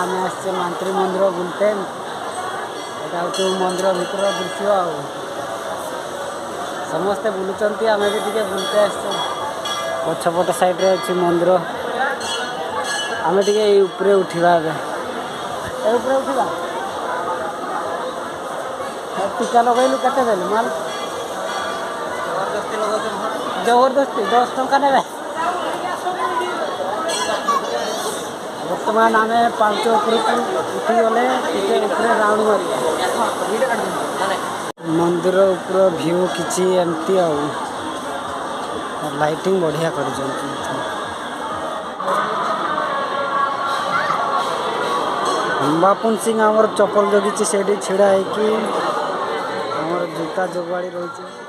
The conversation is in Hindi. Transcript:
आम आसचे मंत्री मंदिर बुलते यहाँ हूँ मंदिर भर दृश्य समस्ते बुलूँ आम भी टे बुलते आसचे पछपट साइड अच्छी मंदिर आम टे ऊपर उठा ऊपर उठा टीका लगेलु के माल जबरदस्ती 10 टंका ने बर्तमान आम पांच उठीगले ऊपर राउंड मार मंदिर ऊपर व्यू किसी एमती लाइटिंग बढ़िया कर बापुन सिंह आमर चप्पल जगिची से छिड़ा है कि जूता जोगाड़ी रही।